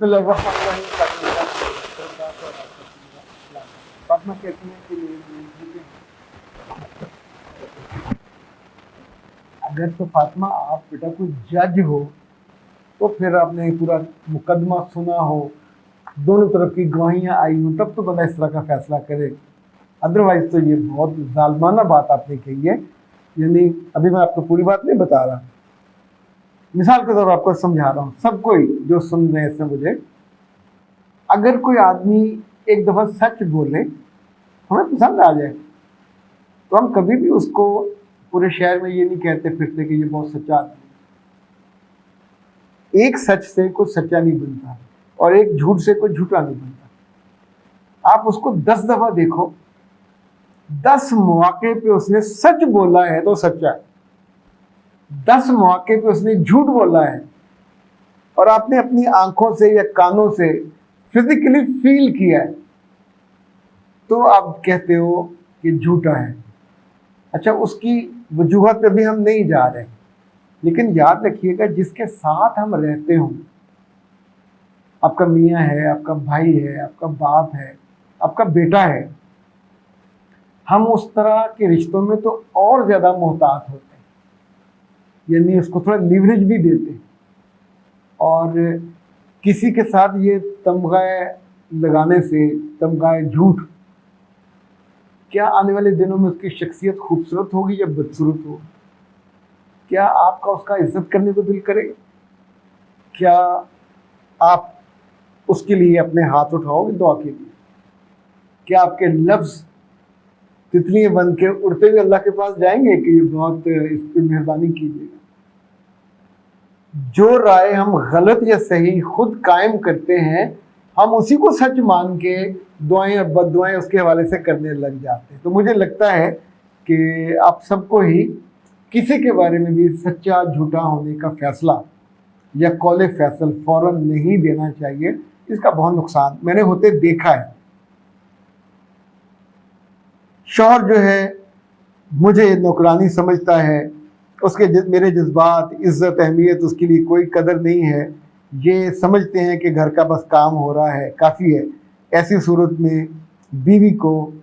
फातिमा कहती हैं कि अगर तो फातिमा आप बेटा कोई जज हो तो फिर आपने पूरा मुकदमा सुना हो, दोनों तरफ की गवाहियां आई हो, तब तो बंदा इस तरह का फैसला करे। अदरवाइज तो ये बहुत जालमाना बात आपने कही है। यानी अभी मैं आपको पूरी बात नहीं बता रहा, मिसाल के तौर पर आपको समझा रहा हूँ, सब कोई जो सुन रहे हैं इसमें मुझे, अगर कोई आदमी एक दफ़ा सच बोले, हमें पसंद आ जाए, तो हम कभी भी उसको पूरे शहर में ये नहीं कहते फिरते कि ये बहुत सच्चा आदमी। एक सच से कोई सच्चा नहीं बनता और एक झूठ से कोई झूठा नहीं बनता। आप उसको 10 दफ़ा देखो, 10 मौके पे उसने सच बोला है तो सच्चा है, 10 मौके पे उसने झूठ बोला है और आपने अपनी आंखों से या कानों से फिजिकली फील किया है, तो आप कहते हो कि झूठा है। अच्छा, उसकी वजूहत पे भी हम नहीं जा रहे, लेकिन याद रखिएगा जिसके साथ हम रहते हों, आपका मियाँ है, आपका भाई है, आपका बाप है, आपका बेटा है, हम उस तरह के रिश्तों में तो और ज़्यादा मोहतात होते हैं, यानी उसको थोड़ा लीवरेज भी देते हैं। और किसी के साथ ये तमगाए लगाने से, तमगाए झूठ, क्या आने वाले दिनों में उसकी शख्सियत खूबसूरत होगी या बदसूरत होगी? क्या आपका उसका इज्जत करने को दिल करेगा? क्या आप उसके लिए अपने हाथ उठाओगे दुआ के लिए? क्या आपके लफ्ज़ तितलियां बन के उड़ते हुए अल्लाह के पास जाएंगे कि ये बहुत इस पर मेहरबानी कीजिएगा? जो राय हम गलत या सही खुद कायम करते हैं, हम उसी को सच मान के दुआएं और बददुआएं उसके हवाले से करने लग जाते हैं। तो मुझे लगता है कि आप सबको ही किसी के बारे में भी सच्चा झूठा होने का फैसला या कौले फैसल फ़ौरन नहीं देना चाहिए। इसका बहुत नुकसान मैंने होते देखा है। शौहर जो है मुझे नौकरानी समझता है, उसके मेरे जज्बात, इज़्ज़त, अहमियत उसके लिए कोई कदर नहीं है, ये समझते हैं कि घर का बस काम हो रहा है, काफ़ी है। ऐसी सूरत में बीवी को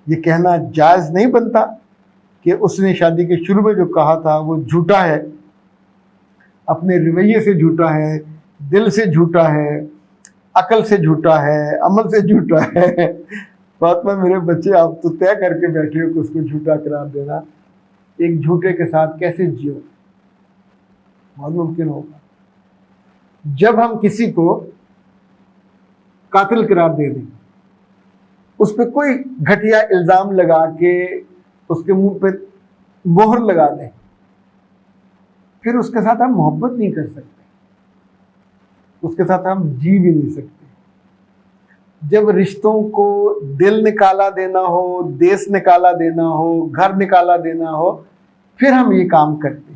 ये कहना जायज़ नहीं बनता कि उसने शादी के शुरू में जो कहा था वो झूठा है, अपने रवैये से झूठा है, दिल से झूठा है, अकल से झूठा है, अमल से झूठा है। फातिमा मेरे बच्चे, आप तो तय करके बैठे हो कि उसको झूठा करार देना। एक झूठे के साथ कैसे जियो? बहुत मुमकिन होगा। जब हम किसी को कातिल करार दे दें, उस पर कोई घटिया इल्ज़ाम लगा के उसके मुंह पे मोहर लगा दें, फिर उसके साथ हम मोहब्बत नहीं कर सकते, उसके साथ हम जी भी नहीं सकते। जब रिश्तों को दिल निकाला देना हो, देश निकाला देना हो, घर निकाला देना हो, फिर हम ये काम करते।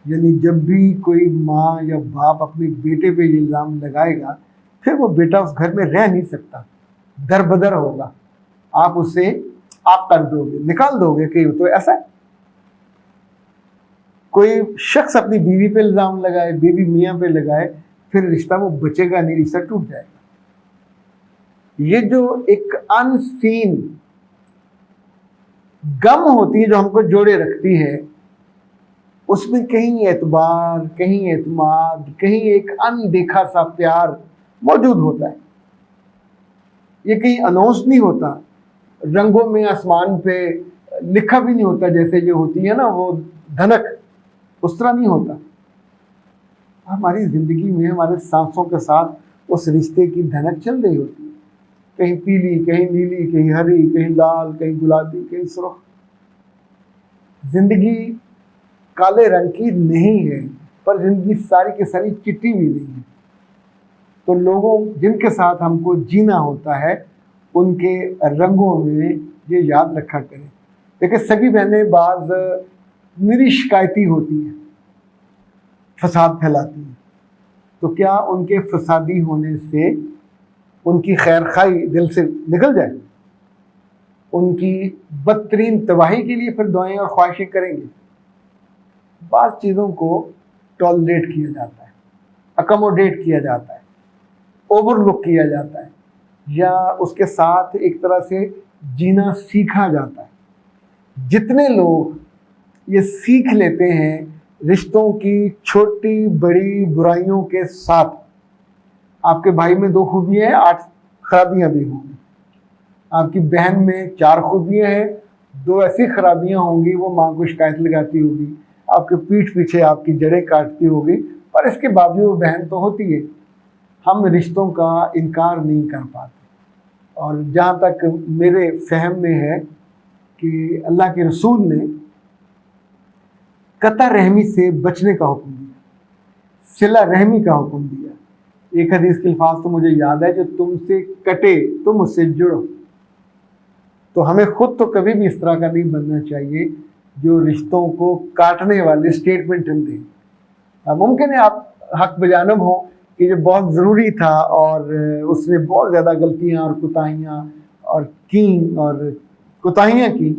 यानी जब भी कोई माँ या बाप अपने बेटे पे ये इल्ज़ाम लगाएगा, फिर वो बेटा उस घर में रह नहीं सकता, दर बदर होगा। आप उसे आप कर दोगे, निकाल दोगे कि तो ऐसा है। कोई शख्स अपनी बीवी पे इल्ज़ाम लगाए, बीवी मियाँ पे लगाए, फिर रिश्ता वो बचेगा नहीं, रिश्ता टूट जाएगा। ये जो एक अनसीन गम होती है जो हमको जोड़े रखती है, उसमें कहीं एतबार, कहीं एतमाद, कहीं एक अनदेखा सा प्यार मौजूद होता है। ये कहीं अनाउंस नहीं होता, रंगों में आसमान पे लिखा भी नहीं होता, जैसे ये होती है ना वो धनक, उस तरह नहीं होता। हमारी ज़िंदगी में हमारे सांसों के साथ उस रिश्ते की धनक चल रही होती है, कहीं पीली, कहीं नीली, कहीं हरी, कहीं लाल, कहीं गुलाबी, कहीं सुर्ख। जिंदगी काले रंग की नहीं है, पर जिंदगी सारी की सारी चिट्टी भी नहीं है। तो लोगों जिनके साथ हमको जीना होता है, उनके रंगों में ये याद रखा करें। देखिए, सगी बहनें बाज निरी शिकायती होती हैं, फसाद फैलाती हैं, तो क्या उनके फसादी होने से उनकी खैर खाई दिल से निकल जाए? उनकी बदतरीन तबाही के लिए फिर दुआएं और ख्वाहिशें करेंगे? बाज़ चीज़ों को टॉलरेट किया जाता है, अकोमोडेट किया जाता है, ओवरलुक किया जाता है या उसके साथ एक तरह से जीना सीखा जाता है। जितने लोग ये सीख लेते हैं रिश्तों की छोटी बड़ी बुराइयों के साथ, आपके भाई में 2 खूबियाँ हैं, 8 खराबियाँ भी होंगी। आपकी बहन में 4 खूबियाँ हैं, 2 ऐसी खराबियाँ होंगी, वो माँ को शिकायत लगाती होगी, आपके पीठ पीछे आपकी जड़ें काटती होगी, पर इसके बावजूद बहन तो होती है। हम रिश्तों का इनकार नहीं कर पाते। और जहाँ तक मेरे फहम में है कि अल्लाह के रसूल ने कता रहमी से बचने का हुक्म दिया, सिला रहमी का हुक्म दिया। एक हदीस के अल्फाज तो मुझे याद है, जो तुमसे कटे तुम उससे जुड़ो। तो हमें खुद तो कभी भी इस तरह का नहीं बनना चाहिए जो रिश्तों को काटने वाले स्टेटमेंट दें। मुमकिन है आप हक बजानब हो कि ये बहुत ज़रूरी था और उसने बहुत ज़्यादा गलतियाँ और कोताहियाँ और कोताहियाँ की,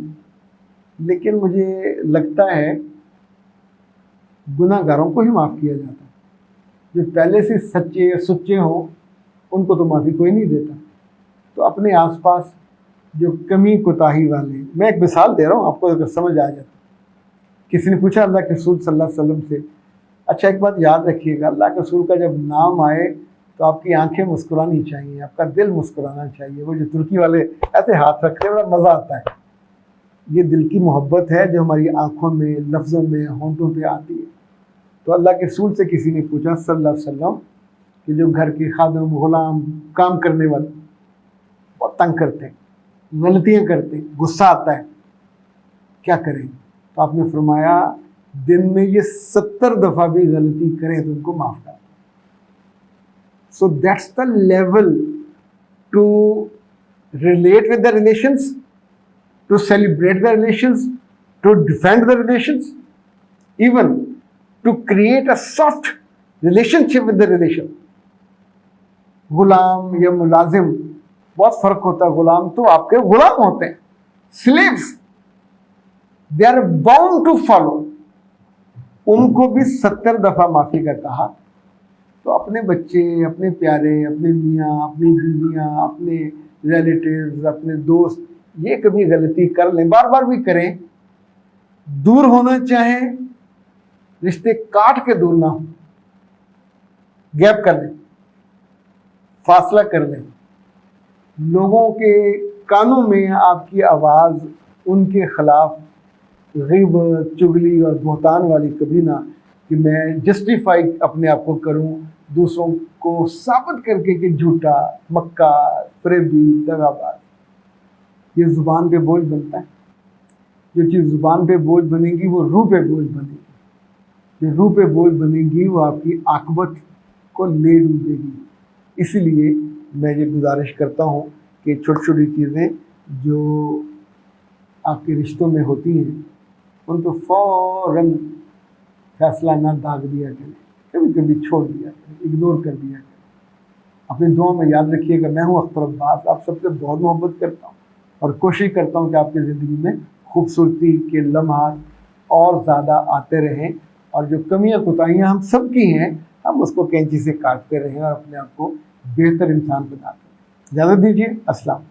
लेकिन मुझे लगता है गुनाहगारों को ही माफ़ किया जाता है। जो पहले से सच्चे सुच्चे हों उनको तो माफ़ी कोई नहीं देता। तो अपने आसपास जो कमी कोताही वाले, मैं एक मिसाल दे रहा हूँ आपको, अगर समझ आ जाए। किसी ने पूछा अल्लाह के रसूल सल्लल्लाहु अलैहि वसल्लम से, अच्छा एक बात याद रखिएगा, अल्लाह के रसूल का जब नाम आए तो आपकी आंखें मुस्कुरानी चाहिए, आपका दिल मुस्कुराना चाहिए। वो जो तुर्की वाले ऐसे हाथ रखते हैं, बड़ा मज़ा आता है। ये दिल की मोहब्बत है जो हमारी आँखों में, लफ्ज़ों में, होंठों पे आती है। तो अल्लाह के रसूल से किसी ने पूछा सल्लल्लाहु अलैहि वसल्लम कि जो घर के खादम, गुलाम, काम करने वाले बहुत तंग करते हैं, गलतियाँ करते हैं, गुस्सा आता है, क्या करें? तो आपने फरमाया दिन में ये 70 दफ़ा भी गलती करें तो उनको माफ़ कर। So that's the level to relate with the relations, to celebrate the relations, to defend the relations, even to create a soft relationship with the relation. गुलाम या मुलाजिम, बहुत फ़र्क होता है। गुलाम तो आपके गुलाम होते हैं, slaves, they are bound to follow. उनको भी 70 दफ़ा माफ़ी का कहा। तो अपने बच्चे, अपने प्यारे, अपने मियाँ, अपनी बीवियाँ, अपने रिलेटिव्स, अपने दोस्त, ये कभी गलती कर लें, बार बार भी करें, दूर होना चाहें, रिश्ते काट के दूर ना हो, गैप कर लें, फासला कर लें। लोगों के कानों में आपकी आवाज़ उनके खिलाफ ग़ीबत, चुगली और बहतान वाली कभी ना, कि मैं जस्टिफाई अपने आप को करूं, दूसरों को साबित करके कि झूठा, मक्कार, फरेबी, दगाबाज। ये ज़ुबान पे बोझ बनता है। जो चीज़ ज़ुबान पे बोझ बनेगी वो रूह पे बोझ बनेगी। जो रूह पे बोझ बनेगी वो आपकी आक़िबत को ले डूबेगी। इसीलिए मैं ये गुजारिश करता हूँ कि छोटी छोटी चीज़ें जो आपके रिश्तों में होती हैं उनको फ़ौरन फैसला ना दाग दिया करें, कभी कभी छोड़ दिया करें, इग्नोर कर दिया करें। अपनी दुआ में याद रखिएगा, मैं हूँ अख्तर अब्बास, आप सबसे बहुत मोहब्बत करता हूँ और कोशिश करता हूँ कि आपकी ज़िंदगी में खूबसूरती के लम्हात और ज़्यादा आते रहें, और जो कमियाँ कोताहियाँ हम सब की हैं हम उसको कैंची से काटते रहें और अपने आप को बेहतर इंसान बनाते रहें। इजाज़त दीजिए, अस्सलाम।